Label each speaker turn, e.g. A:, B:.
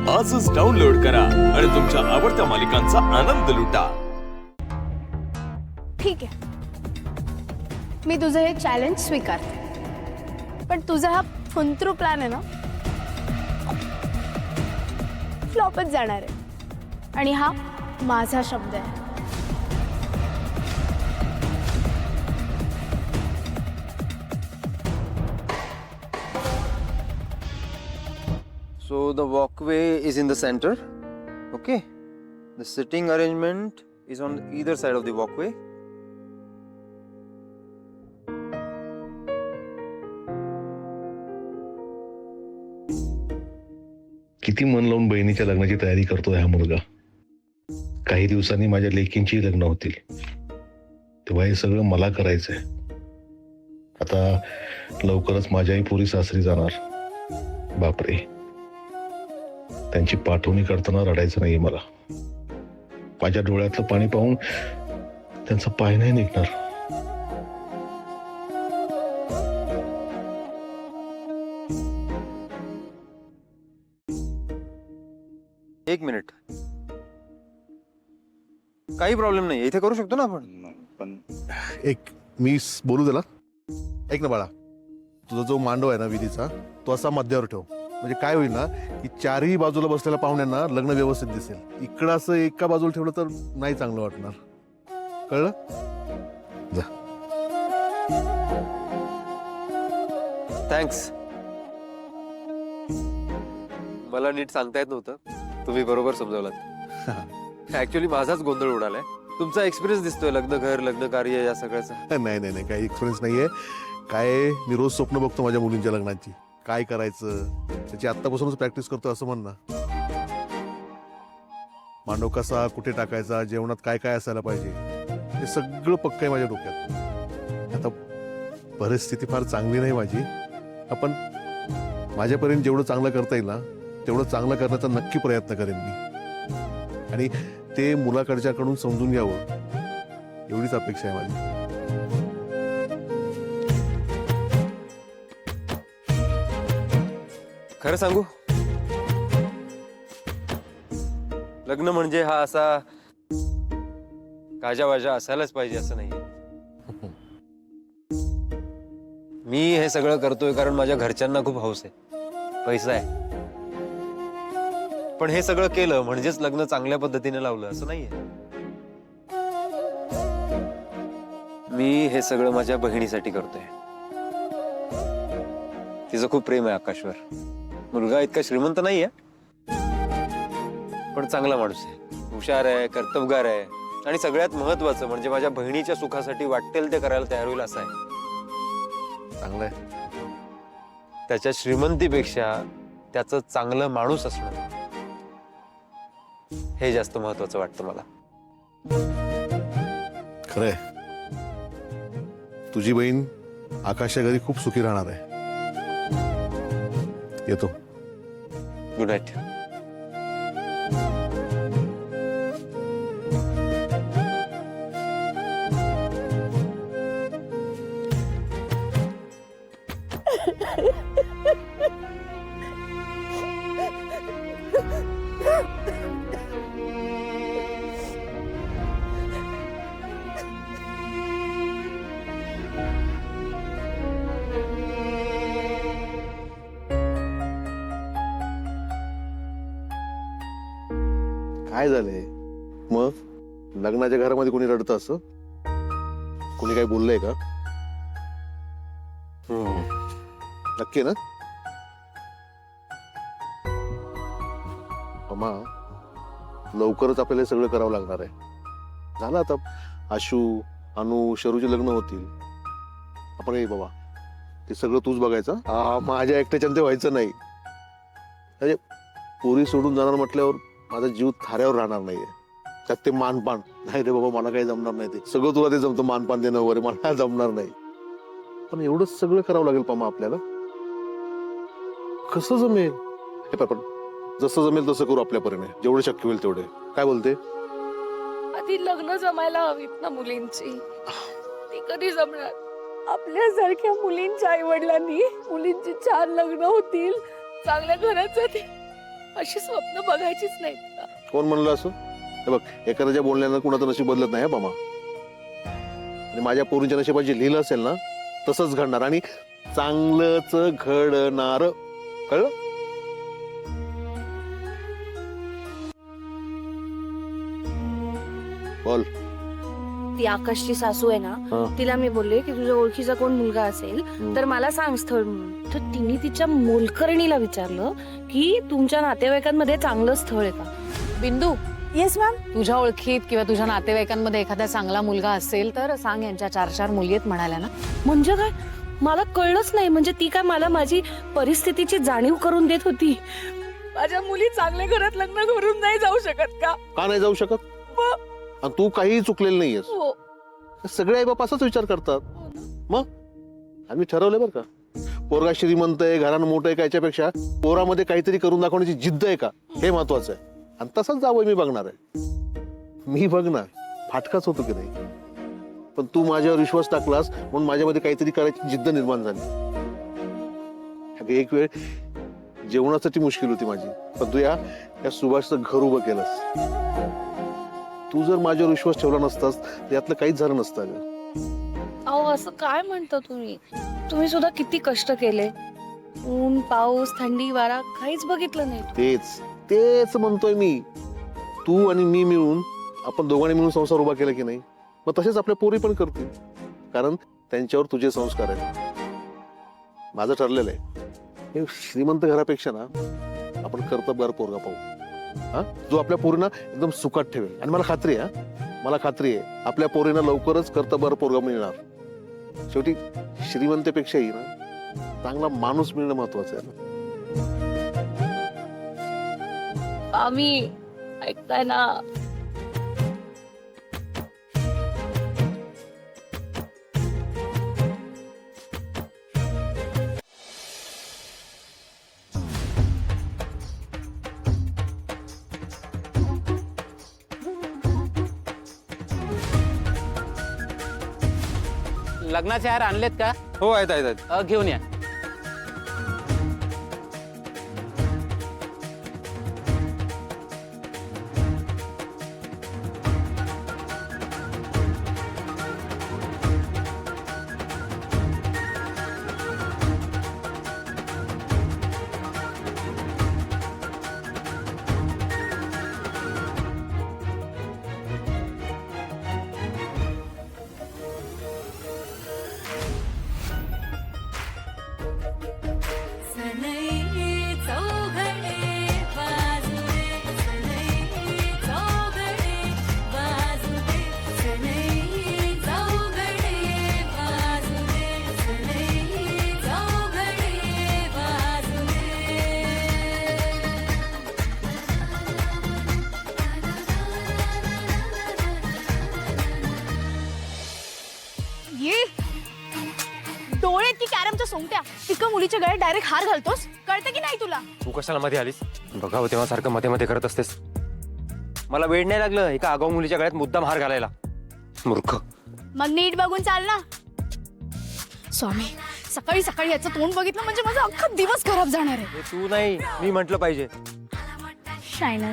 A: आजच डाउनलोड करा आणि तुमच्या आवडत्या मालिकांचा आनंद लुटा।
B: ठीक आहे, मी तुझं हे चॅलेंज स्वीकारते, पण तुझा हा फुंतरू प्लॅन आहे ना, फ्लॉपच जाणार आहे आणि हा माझा शब्द आहे।
C: So the walkway is in the center. Okay. The sitting arrangement is on either side of the walkway.
D: किती मन लावून बहिणीच्या लग्नाची तयारी करतोय हा मुलगा। काही दिवसांनी माझ्या लेकींची लग्न होतील, तेव्हा हे सगळं मला करायचंय। आता लवकरच माझ्याही पुरी सासरी जाणार। बापरे, त्यांची पाठवणी करताना रडायचं नाही मला। माझ्या डोळ्यातलं पाणी पाहून त्यांचा पाय नाही निघणार।
C: एक मिनिट, काही प्रॉब्लेम नाही, इथे करू शकतो ना आपण।
E: पण
F: एक मी बोलू त्याला। ऐक ना बाळा, तुझा जो मांडव आहे ना विधीचा, तो असा मध्यावर ठेव। म्हणजे काय होईल ना की चारही बाजूला बसलेल्या पाहुण्यांना लग्न व्यवस्थित दिसेल। इकडं असं एका बाजूला ठेवलं तर नाही चांगलं वाटणार, कळलं? जा।
C: थँक्स। मला नीट सांगता येत नव्हतं, तुम्ही बरोबर समजावलात। ऍक्च्युली माझाच गोंधळ उडालाय। तुमचा एक्सपिरियन्स दिसतोय लग्न घर लग्न कार्य या सगळ्याचा।
F: नाही नाही नाही, काही एक्सपिरियन्स नाहीये। काय मी रोज स्वप्न बघतो माझ्या मुलींच्या लग्नाची, काय करायचं त्याची आत्तापासूनच प्रॅक्टिस करतो असं म्हण ना। मांडव कसा कुठे टाकायचा, जेवणात काय काय असायला पाहिजे, हे सगळं पक्क आहे माझ्या डोक्यात। आता परिस्थिती फार चांगली नाही माझी, आपण माझ्यापर्यंत जेवढं चांगलं करता येईल ना तेवढं चांगलं करण्याचा नक्की प्रयत्न करेन मी, आणि ते मुलाकडच्याकडून समजून घ्यावं एवढीच अपेक्षा आहे माझी।
C: खरं सांगू, लग्न म्हणजे हा असा गाजावाजा असायलाच पाहिजे असं नाहीये। मी हे सगळं करतोय कारण माझ्या घरच्यांना खूप हौस आहे, पैसा आहे। पण हे सगळं केलं म्हणजेच लग्न चांगल्या पद्धतीने लावलं असं नाहीये। मी हे सगळं माझ्या बहिणीसाठी करतोय। तिचं खूप प्रेम आहे आकाशवर। मुलगा इतका श्रीमंत नाहीये, पण चांगला माणूस आहे, हुशार आहे, कर्तबगार आहे, आणि सगळ्यात महत्वाचं म्हणजे माझ्या बहिणीच्या सुखासाठी वाटेल ते करायला तयार होईल असं आहे।
F: चांगलंय।
C: त्याच्या श्रीमंतीपेक्षा त्याचं चांगलं माणूस असणं हे जास्त महत्वाचं वाटतं मला।
F: खरंय, तुझी बहीण आकाशच्या घरी खूप सुखी राहणार आहे। येतो।
C: Good night.
F: काय झालंय मग? लग्नाच्या घरामध्ये कोणी रडतं असं? कोणी काही बोललंय का? नक्की ना? अम्मा, लवकरच आपल्याला हे सगळं करावं लागणार आहे। झालं आता, आशू अनु शरूचे लग्न होतील। आपण ये बाबा, ते सगळं तूच बघायचं। माझ्या एकट्याच्यानं ते व्हायचं नाही। अरे पोरी सोडून जाणार म्हटल्यावर माझा जीव थाऱ्यावर राहणार नाहीये। त्यात ते मानपान नाही रे बाबा, मला काही जमणार नाही। ते सगळं तुला ते जमतं, मानपान देणं वगैरे, मला जमणार नाही। पण एवढंच सगळं करावं लागेल पमा आपल्याला? कसं जमेल? हे पण जसं जमेल तसं करू आपल्या परीने, जेवढे शक्य होईल तेवढे। काय बोलते?
G: आधी लग्न जमायला हवीत ना मुलींची, ती कधी जमणार? आपल्यासारख्या मुलींच्या आई वडिलांनी मुलींची छान लग्न होतील, चांगल्या घरात जातील अशी स्वप्न बघायचीच नाहीत का?
F: कोण म्हणलं असं? हे बघ, एखाद्याच्या बोलण्यानं कुणाचं नशीब बदलत नाही बामा. आणि माझ्या पोरींच्या नशिबात जे लिहिलं असेल ना तसंच घडणार, आणि चांगलंच घडणार. कळलं? बोल.
G: ती आकाशची सासू आहे ना, तिला मी बोलले की तुझ्या ओळखीचा कोण मुलगा असेल तर मला सांग स्थळ म्हणून. तर तिने तिच्या मोलकरणीला विचारलं की तुमच्या नातेवाईकांमध्ये चांगलं स्थळ आहे का.
E: बिंदू,
B: येस मॅम.
E: तुझ्या ओळखीत किंवा तुझ्या नातेवाईकांमध्ये एखादा चांगला मुलगा असेल तर सांग. यांच्या 4 मुली आहेत म्हणाल्या ना.
G: म्हणजे काय, मला कळलंच नाही. म्हणजे ती काय मला माझी परिस्थितीची जाणीव करून देत होती. माझ्या मुली चांगल्या घरात लग्न करून नाही जाऊ शकत का?
F: का नाही जाऊ शकत? आणि तू काही चुकलेलं नाहीयेस.
G: हो.
F: सगळे आई बाप असाच विचार करतात. मग आम्ही ठरवलंय बरं का, पोरगा श्रीमंत आहे, घरानं मोठं आहे का याच्यापेक्षा पोरामध्ये काहीतरी करून दाखवण्याची जिद्द आहे का हे महत्वाचं आहे. आणि तसंच जावं मी बघणार आहे. मी बघणार फाटकाच होतो की नाही, पण तू माझ्यावर विश्वास टाकलास म्हणून माझ्यामध्ये काहीतरी करायची जिद्द निर्माण झाली. एक वेळ जेवणासाठी मुश्किल होती माझी, पण तू या सुभाषचं घर उभं केलंस. तू जर माझ्यावर विश्वास ठेवला नसतास तर यातलं काहीच झालं नसतं.
G: अहो असं काय म्हणता तुम्ही? तुम्ही सुद्धा किती कष्ट केले. ऊन पाऊस थंडी वारा काहीच बघितलं नाही.
F: तेच म्हणतोय मी. तू आणि मी मिळून, आपण दोघांनी मिळून संसार उभा केला की नाही, मग तसेच आपल्या पोरी पण करतील, कारण त्यांच्यावर तुझे संस्कार आहेत. माझं ठरलेलं आहे, हे श्रीमंत घरापेक्षा ना आपण कर्तबगार पोरगा पाहू, हा, जो आपल्या पोरींना एकदम सुखात ठेवेल. आणि मला खात्री आहे आपल्या पोरींना लवकरच कर्तबगार पोरगा मिळणार. शेवटी श्रीमंतेपेक्षाही ना चांगला माणूस मिळणं महत्वाचं आहे ना.
G: आम्ही ऐकताय ना.
H: लग्नाचे हार आणलेत का?
C: हो, आहेत.
H: घेऊन या.
B: ये डोळे की कॅरमच्या सोंगट्या, एका मुलीच्या गळ्यात डायरेक्ट हार घालतोस. कळतं की नाही तुला?
C: तू कशाला मध्ये आलीस? बघावं तेव्हा सारखं मध्ये करत असतेस. मला वेळ नाही लागलं एका आगाऊ मुलीच्या गळ्यात मुद्दाम हार घालायला. मूर्ख.
B: मग नीट बघून चाल ना. स्वामी, सकाळी सकाळी याचं तोंड बघितलं म्हणजे माझा अख्खा दिवस खराब जाणार आहे.
C: तू नाही, मी म्हंटल पाहिजे.
B: शायनर.